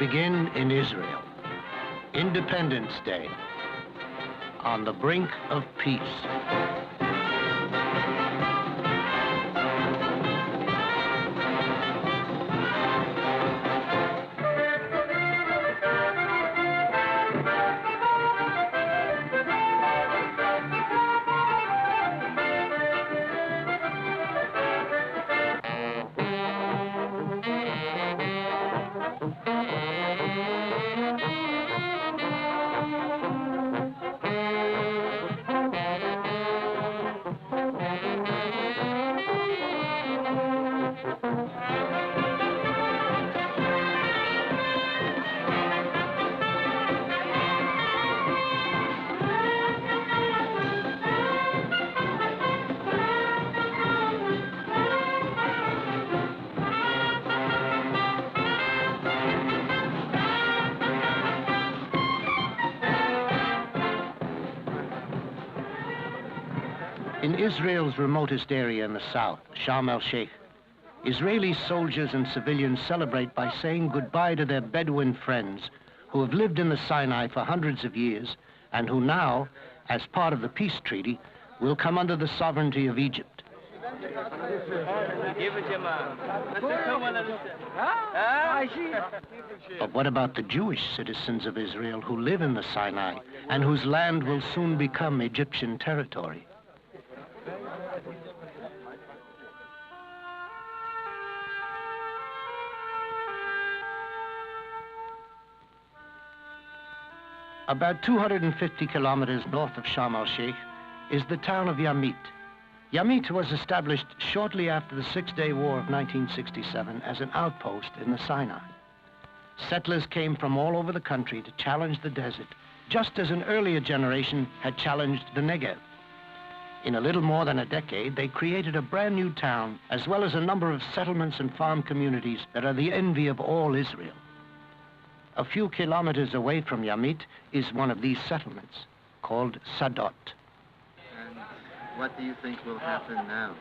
begin in Israel. Independence Day. On the brink of peace. In Israel's remotest area in the south, Sharm el-Sheikh, Israeli soldiers and civilians celebrate by saying goodbye to their Bedouin friends who have lived in the Sinai for hundreds of years and who now, as part of the peace treaty, will come under the sovereignty of Egypt. But what about the Jewish citizens of Israel who live in the Sinai and whose land will soon become Egyptian territory? About 250 kilometers north of Sharm el-Sheikh is the town of Yamit. Yamit was established shortly after the Six-Day War of 1967 as an outpost in the Sinai. Settlers came from all over the country to challenge the desert, just as an earlier generation had challenged the Negev. In a little more than a decade, they created a brand new town, as well as a number of settlements and farm communities that are the envy of all Israel. A few kilometers away from Yamit is one of these settlements, called Sadot. And what do you think will happen now?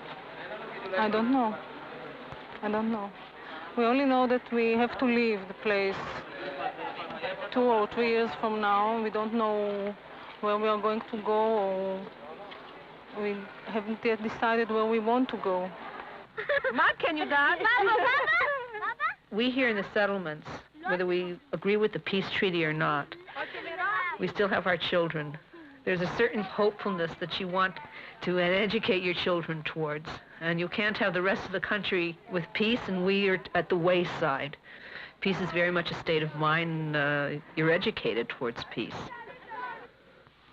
I don't know. I don't know. We only know that we have to leave the place 2 or 3 years from now. We don't know where we are going to go, or we haven't yet decided where we want to go. Mom, can you dance? We here in the settlements, whether we agree with the peace treaty or not, we still have our children. There's a certain hopefulness that you want to educate your children towards. And you can't have the rest of the country with peace, and we are at the wayside. Peace is very much a state of mind. You're educated towards peace.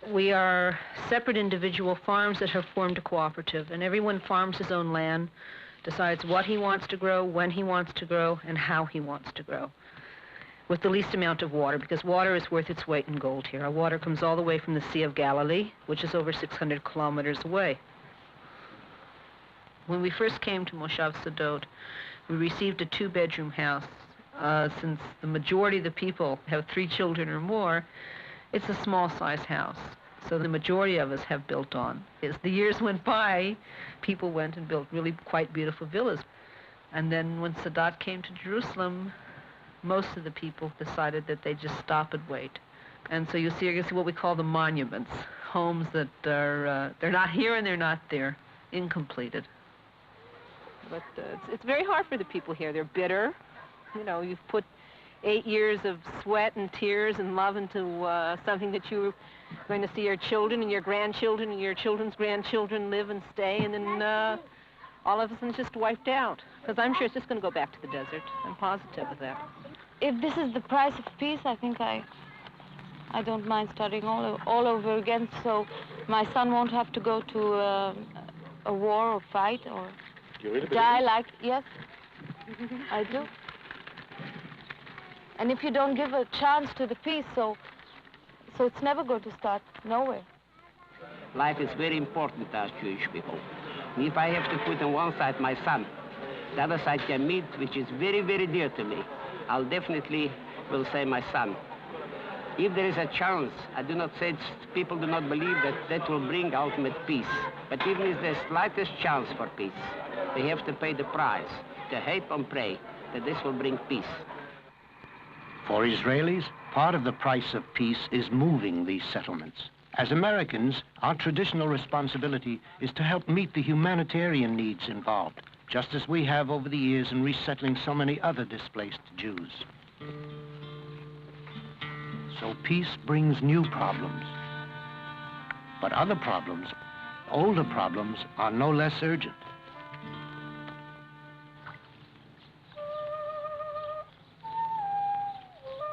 We are separate individual farms that have formed a cooperative, and everyone farms his own land, decides what he wants to grow, when he wants to grow, and how he wants to grow, with the least amount of water, because water is worth its weight in gold here. Our water comes all the way from the Sea of Galilee, which is over 600 kilometers away. When we first came to Moshav Sadot, we received a 2-bedroom house. Since the majority of the people have 3 children or more, it's a small-size house. So the majority of us have built on. As the years went by, people went and built really quite beautiful villas. And then when Sadat came to Jerusalem, most of the people decided that they'd just stop and wait. And so you see what we call the monuments, homes that are, they're not here and they're not there, incompleted. But it's very hard for the people here. They're bitter. You know, you've put 8 years of sweat and tears and love into something that you're going to see your children and your grandchildren and your children's grandchildren live and stay, and then all of a sudden it's just wiped out. Because I'm sure it's just going to go back to the desert. I'm positive of that. If this is the price of peace, I think I don't mind starting all over again, so my son won't have to go to a war or fight or die like, yes, I do. And if you don't give a chance to the peace, so it's never going to start nowhere. Life is very important to us Jewish people. And if I have to put on one side my son, the other side Yamit, which is very, very dear to me, I'll definitely will say my son. If there is a chance, I do not say people do not believe that that will bring ultimate peace. But even if there's slightest chance for peace, they have to pay the price, to hope and pray that this will bring peace. For Israelis, part of the price of peace is moving these settlements. As Americans, our traditional responsibility is to help meet the humanitarian needs involved, just as we have over the years in resettling so many other displaced Jews. So peace brings new problems. But other problems, older problems, are no less urgent.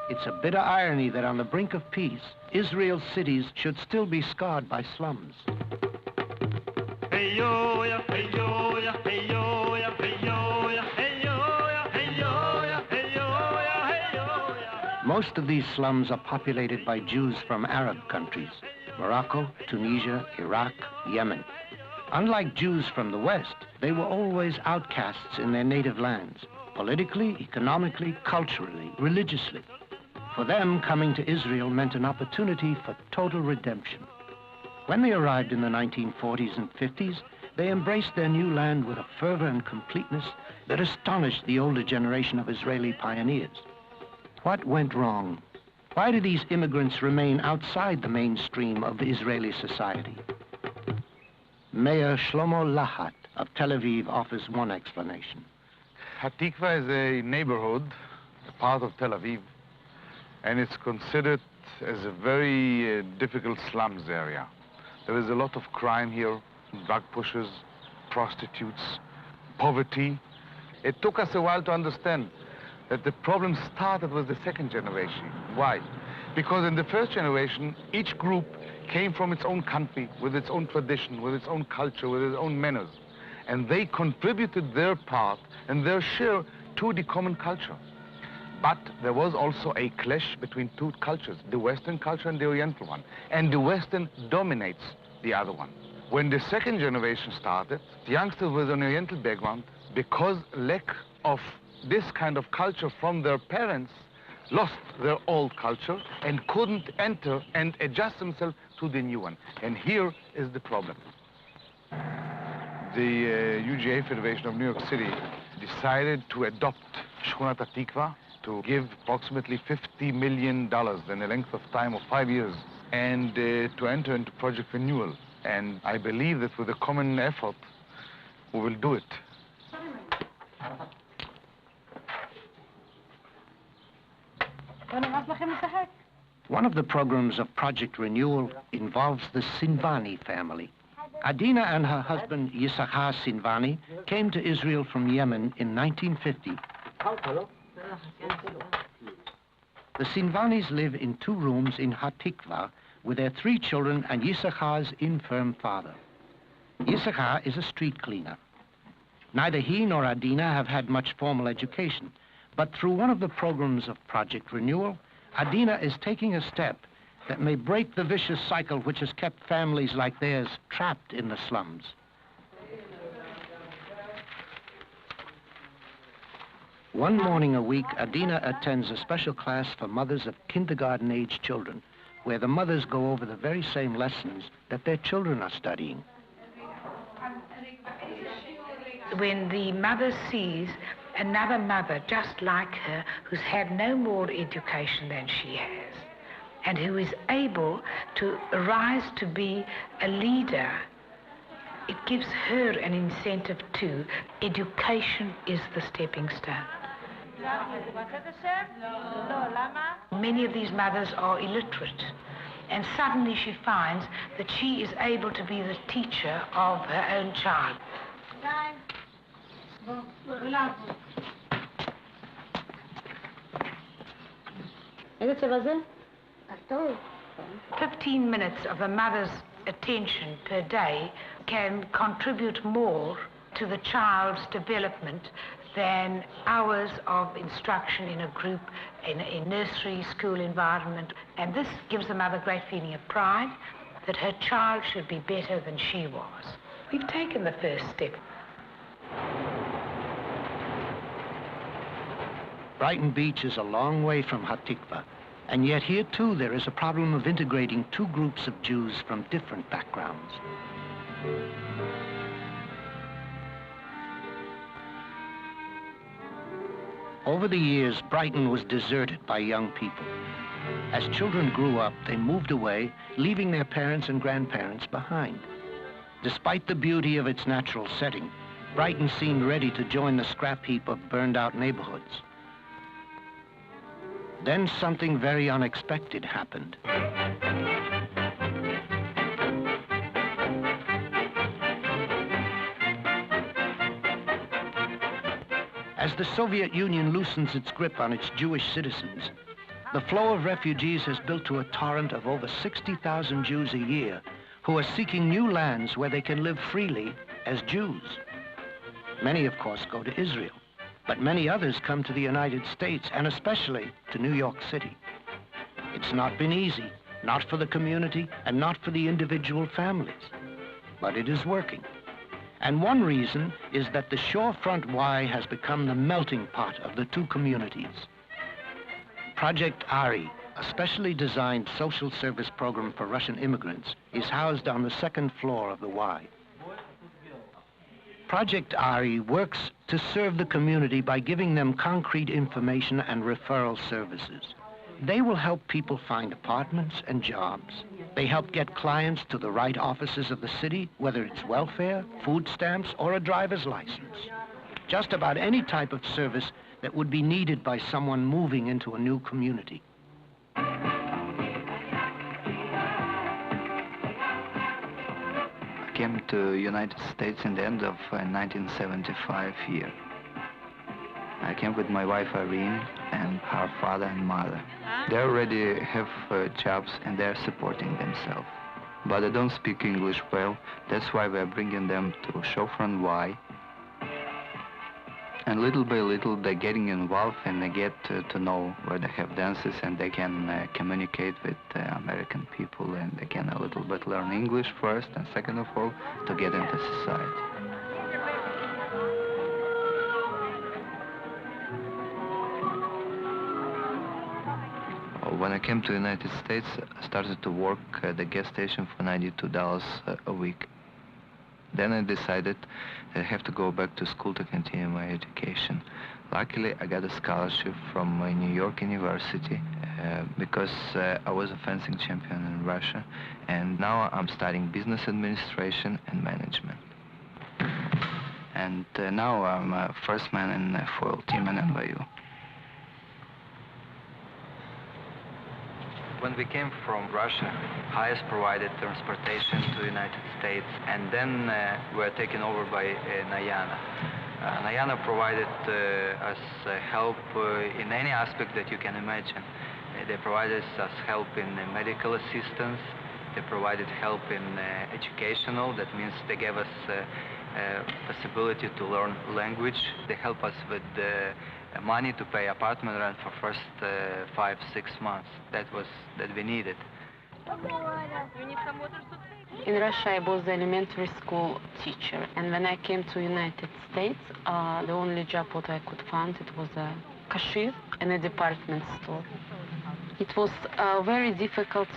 It's a bitter irony that on the brink of peace, Israel's cities should still be scarred by slums. Most of these slums are populated by Jews from Arab countries, Morocco, Tunisia, Iraq, Yemen. Unlike Jews from the West, they were always outcasts in their native lands, politically, economically, culturally, religiously. For them, coming to Israel meant an opportunity for total redemption. When they arrived in the 1940s and 50s, they embraced their new land with a fervor and completeness that astonished the older generation of Israeli pioneers. What went wrong? Why do these immigrants remain outside the mainstream of Israeli society? Mayor Shlomo Lahat of Tel Aviv offers one explanation. Hatikva is a neighborhood, a part of Tel Aviv, and it's considered as a very difficult slums area. There is a lot of crime here, drug pushers, prostitutes, poverty. It took us a while to understand that the problem started with the second generation. Why? Because in the first generation, each group came from its own country, with its own tradition, with its own culture, with its own manners. And they contributed their part and their share to the common culture. But there was also a clash between two cultures, the Western culture and the Oriental one. And the Western dominates the other one. When the second generation started, the youngsters with an Oriental background, because lack of this kind of culture from their parents, lost their old culture and couldn't enter and adjust themselves to the new one. And here is the problem. The UJA-FEDERATION of New York City decided to adopt Shkunat Hatikva, to give approximately $50 million in a length of time of 5 years, and to enter into project renewal. And I believe that with a common effort, we will do it. One of the programs of Project Renewal involves the Sinvani family. Adina and her husband, Yisachar Sinvani, came to Israel from Yemen in 1950. The Sinvanis live in 2 rooms in Hatikva with their 3 children and Yisachar's infirm father. Yisachar is a street cleaner. Neither he nor Adina have had much formal education, but through one of the programs of Project Renewal, Adina is taking a step that may break the vicious cycle which has kept families like theirs trapped in the slums. One morning a week, Adina attends a special class for mothers of kindergarten-age children, where the mothers go over the very same lessons that their children are studying. When the mother sees another mother just like her who's had no more education than she has, and who is able to rise to be a leader, it gives her an incentive too. Education is the stepping stone. Many of these mothers are illiterate, and suddenly she finds that she is able to be the teacher of her own child. 15 minutes of a mother's attention per day can contribute more to the child's development than hours of instruction in a group, in a nursery, school environment. And this gives the mother a great feeling of pride that her child should be better than she was. We've taken the first step. Brighton Beach is a long way from Hatikva, and yet here too there is a problem of integrating 2 groups of Jews from different backgrounds. Over the years, Brighton was deserted by young people. As children grew up, they moved away, leaving their parents and grandparents behind. Despite the beauty of its natural setting, Brighton seemed ready to join the scrap heap of burned-out neighborhoods. Then something very unexpected happened. As the Soviet Union loosens its grip on its Jewish citizens, the flow of refugees has built to a torrent of over 60,000 Jews a year who are seeking new lands where they can live freely as Jews. Many, of course, go to Israel, but many others come to the United States, and especially to New York City. It's not been easy, not for the community and not for the individual families, but it is working. And one reason is that the shorefront Y has become the melting pot of the two communities. Project Ari, a specially designed social service program for Russian immigrants, is housed on the second floor of the Y. Project Ari works to serve the community by giving them concrete information and referral services. They will help people find apartments and jobs. They help get clients to the right offices of the city, whether it's welfare, food stamps, or a driver's license. Just about any type of service that would be needed by someone moving into a new community. I came to United States in the end of 1975 year. I came with my wife Irene and her father and mother. They already have jobs and they're supporting themselves. But they don't speak English well. That's why we're bringing them to Showfront Y. And little by little they're getting involved and they get to know where they have dances and they can communicate with American people and they can a little bit learn English first and second of all to get into society. When I came to the United States, I started to work at the gas station for $92 a week. Then I decided that I have to go back to school to continue my education. Luckily, I got a scholarship from New York University because I was a fencing champion in Russia, and now I'm studying business administration and management. And now I'm a first man in the foil team in NYU. When we came from Russia, Hayes provided transportation to the United States, and then we were taken over by Nayana. Nayana provided us help in any aspect that you can imagine. They provided us help in medical assistance. They provided help in educational. That means they gave us possibility to learn language. They help us with money to pay apartment rent for first 5-6 months. That we needed. In Russia, I was an elementary school teacher, and when I came to United States, the only job what I could find, it was a cashier in a department store. It was very difficult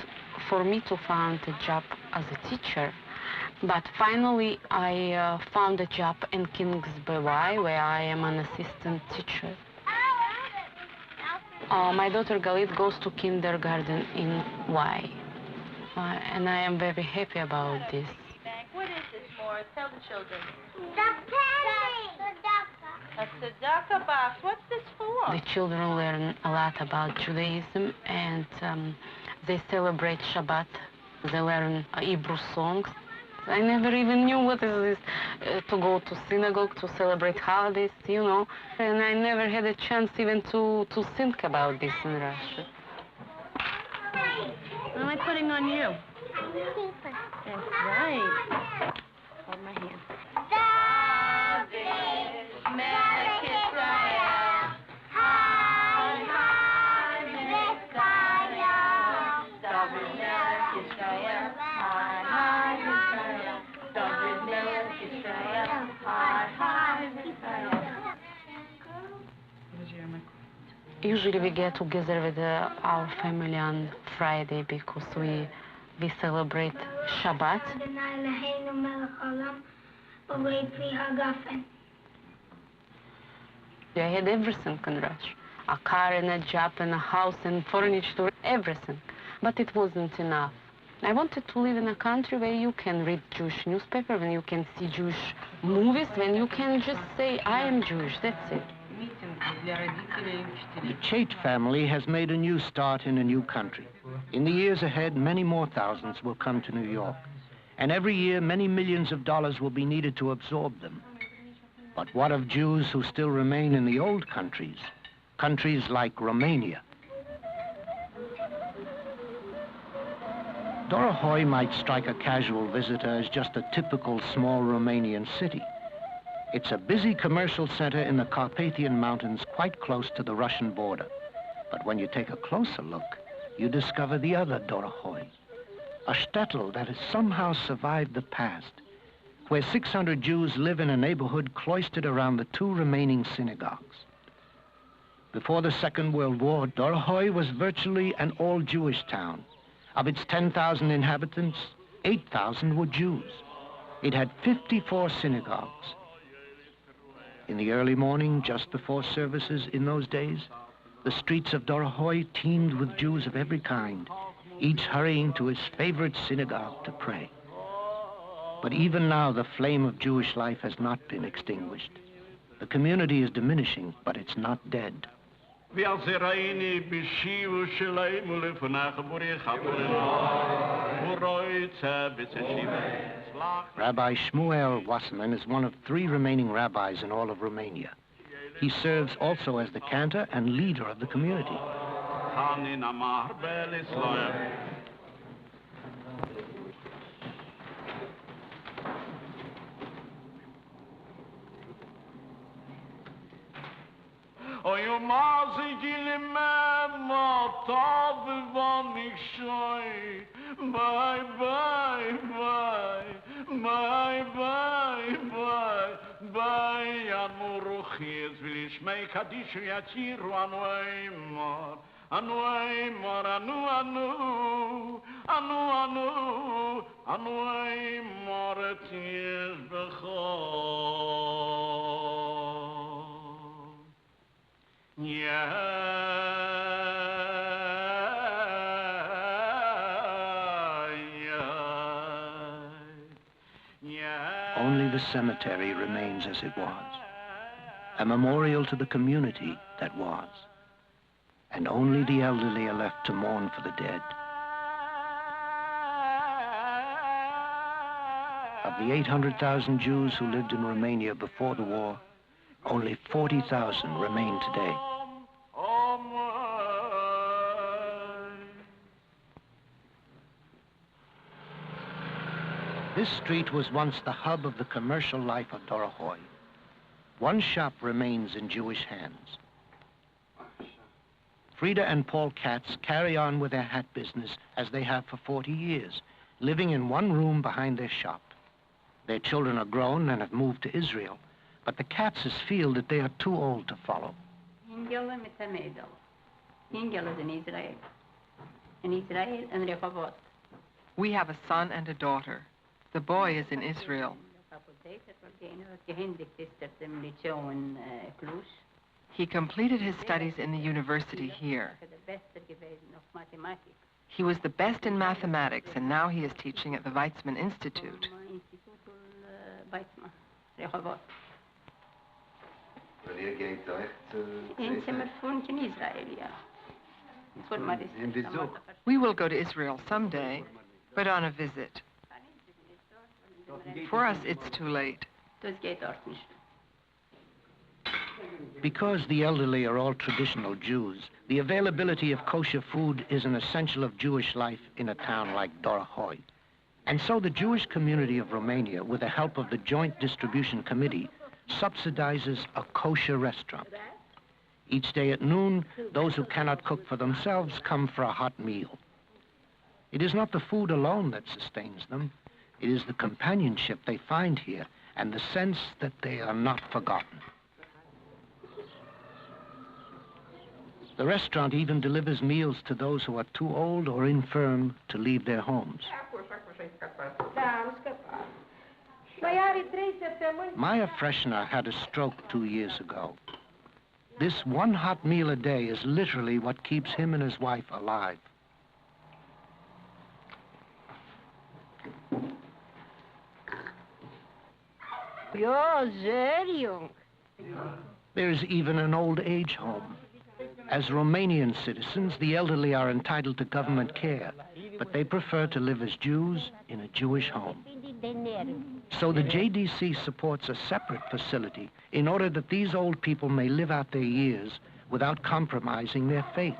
for me to find a job as a teacher, but finally I found a job in Kingsbury, where I am an assistant teacher. My daughter Galit goes to kindergarten in Y, and I am very happy about this. What is this, Morris? Tell the children. A tzedakah box. What's this for? The children learn a lot about Judaism, and they celebrate Shabbat. They learn Hebrew songs. I never even knew what is this, to go to synagogue, to celebrate holidays, you know. And I never had a chance even to think about this in Russia. What am I putting on you? That's right. Hold my hand. Usually we get together with our family on Friday because we celebrate Shabbat. I had everything in Russia. A car and a job and a house and furniture, everything. But it wasn't enough. I wanted to live in a country where you can read Jewish newspaper, when you can see Jewish movies, when you can just say, I am Jewish, that's it. The Chait family has made a new start in a new country. In the years ahead, many more thousands will come to New York. And every year, many millions of dollars will be needed to absorb them. But what of Jews who still remain in the old countries? Countries like Romania. Dorohoi might strike a casual visitor as just a typical small Romanian city. It's a busy commercial center in the Carpathian Mountains quite close to the Russian border. But when you take a closer look, you discover the other Dorohoi, a shtetl that has somehow survived the past, where 600 Jews live in a neighborhood cloistered around the two remaining synagogues. Before the Second World War, Dorohoi was virtually an all-Jewish town. Of its 10,000 inhabitants, 8,000 were Jews. It had 54 synagogues. In the early morning, just before services in those days, the streets of Dorohoi teemed with Jews of every kind, each hurrying to his favorite synagogue to pray. But even now, the flame of Jewish life has not been extinguished. The community is diminishing, but it's not dead. Rabbi Shmuel Wasserman is one of 3 remaining rabbis in all of Romania. He serves also as the cantor and leader of the community. Bye, bye, bye, bye, bye, bye, bye, Anuruchiz, will ich make a dish at you, anu, anu, anu, anu, anu, more tears Only the cemetery remains as it was, a memorial to the community that was. And only the elderly are left to mourn for the dead. Of the 800,000 Jews who lived in Romania before the war, only 40,000 remain today. This street was once the hub of the commercial life of Dorohoi. One shop remains in Jewish hands. Frida and Paul Katz carry on with their hat business as they have for 40 years, living in one room behind their shop. Their children are grown and have moved to Israel, but the Katzes feel that they are too old to follow. Ingela met de Meidel. Ingela is in Israel. In Israel and Rehovot. We have a son and a daughter. The boy is in Israel. He completed his studies in the university here. He was the best in mathematics, and now he is teaching at the Weizmann Institute. We will go to Israel someday, but on a visit. For us, it's too late. Because the elderly are all traditional Jews, the availability of kosher food is an essential of Jewish life in a town like Dorohoi. And so the Jewish community of Romania, with the help of the Joint Distribution Committee, subsidizes a kosher restaurant. Each day at noon, those who cannot cook for themselves come for a hot meal. It is not the food alone that sustains them. It is the companionship they find here and the sense that they are not forgotten. The restaurant even delivers meals to those who are too old or infirm to leave their homes. Maya Freshner had a stroke 2 years ago. This one hot meal a day is literally what keeps him and his wife alive. You're very young. There's even an old age home. As Romanian citizens, the elderly are entitled to government care, but they prefer to live as Jews in a Jewish home. So the JDC supports a separate facility in order that these old people may live out their years without compromising their faith.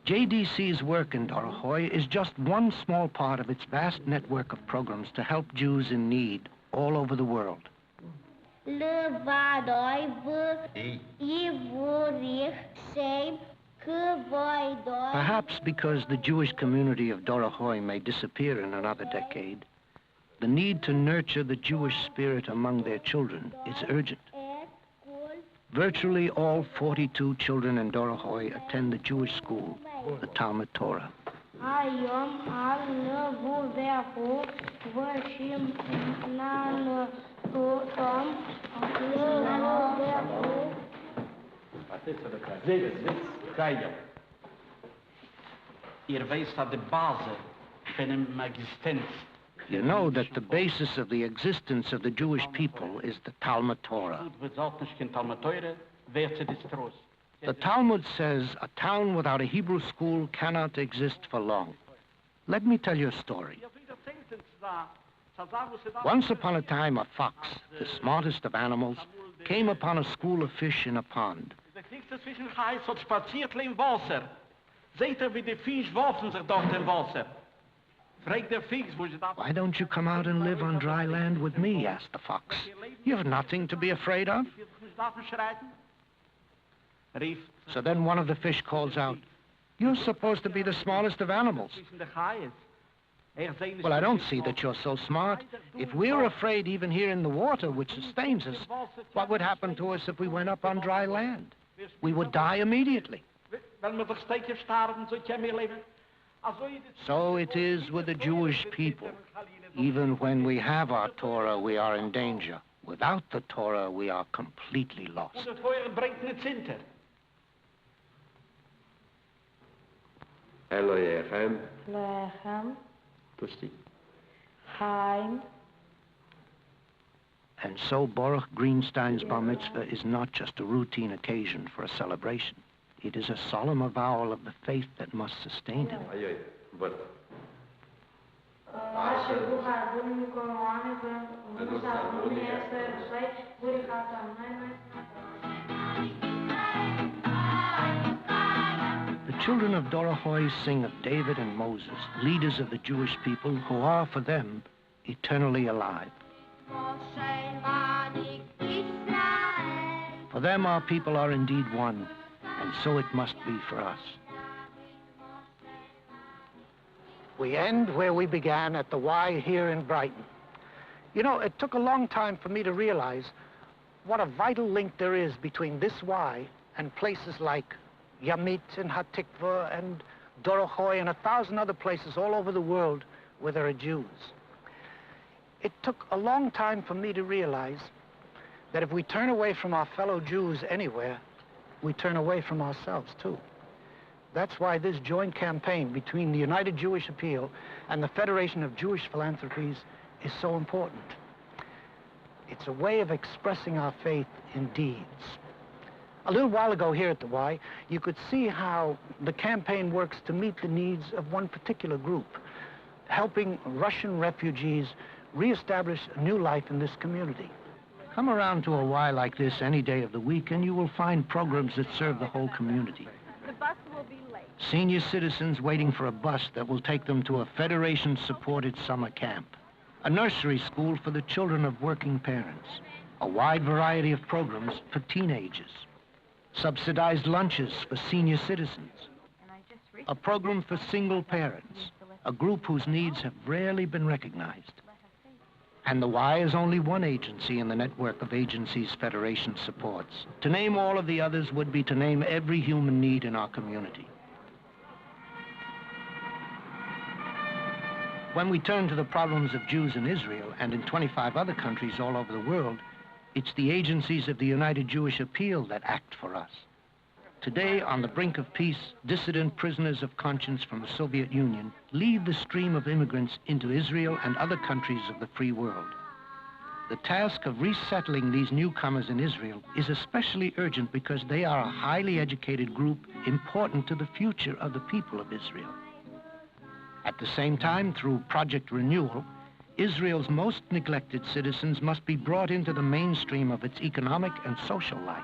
JDC's work in Dorohoi is just one small part of its vast network of programs to help Jews in need all over the world. Perhaps because the Jewish community of Dorohoi may disappear in another decade, the need to nurture the Jewish spirit among their children is urgent. Virtually all 42 children in Dorohoi attend the Jewish school, the Talmud Torah. You know that the basis of the existence of the Jewish people is the Talmud Torah. The Talmud says a town without a Hebrew school cannot exist for long. Let me tell you a story. Once upon a time, a fox, the smartest of animals, came upon a school of fish in a pond. Why don't you come out and live on dry land with me, asked the fox. You have nothing to be afraid of. So then one of the fish calls out, you're supposed to be the smartest of animals. Well, I don't see that you're so smart. If we're afraid even here in the water, which sustains us, what would happen to us if we went up on dry land? We would die immediately. So it is with the Jewish people. Even when we have our Torah, we are in danger. Without the Torah, we are completely lost. Elohim. And so Baruch Greenstein's bar mitzvah is not just a routine occasion for a celebration. It is a solemn avowal of the faith that must sustain him. The children of Dorohoi sing of David and Moses, leaders of the Jewish people who are, for them, eternally alive. For them, our people are indeed one, and so it must be for us. We end where we began, at the Y here in Brighton. You know, it took a long time for me to realize what a vital link there is between this Y and places like Yamit and Hatikva and Dorohoi and 1,000 other places all over the world where there are Jews. It took a long time for me to realize that if we turn away from our fellow Jews anywhere, we turn away from ourselves too. That's why this joint campaign between the United Jewish Appeal and the Federation of Jewish Philanthropies is so important. It's a way of expressing our faith in deeds. A little while ago here at the Y, you could see how the campaign works to meet the needs of one particular group, helping Russian refugees reestablish a new life in this community. Come around to a Y like this any day of the week and you will find programs that serve the whole community. The bus will be late. Senior citizens waiting for a bus that will take them to a Federation-supported summer camp. A nursery school for the children of working parents. A wide variety of programs for teenagers. Subsidized lunches for senior citizens. A program for single parents, a group whose needs have rarely been recognized. And the Y is only one agency in the network of agencies Federation supports. To name all of the others would be to name every human need in our community. When we turn to the problems of Jews in Israel and in 25 other countries all over the world, It's the agencies of the United Jewish Appeal that act for us. Today, on the brink of peace, dissident prisoners of conscience from the Soviet Union lead the stream of immigrants into Israel and other countries of the free world. The task of resettling these newcomers in Israel is especially urgent because they are a highly educated group important to the future of the people of Israel. At the same time, through Project Renewal, Israel's most neglected citizens must be brought into the mainstream of its economic and social life.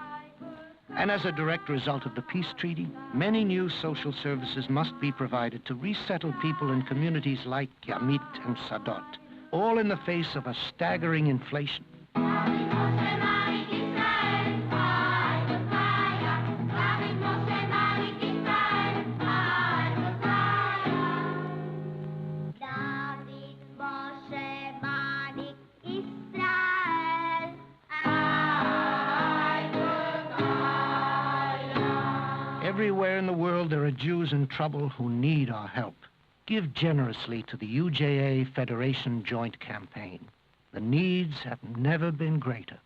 And as a direct result of the peace treaty, many new social services must be provided to resettle people in communities like Yamit and Sadot, all in the face of a staggering inflation. Everywhere in the world there are Jews in trouble who need our help. Give generously to the UJA-FEDERATION joint campaign. The needs have never been greater.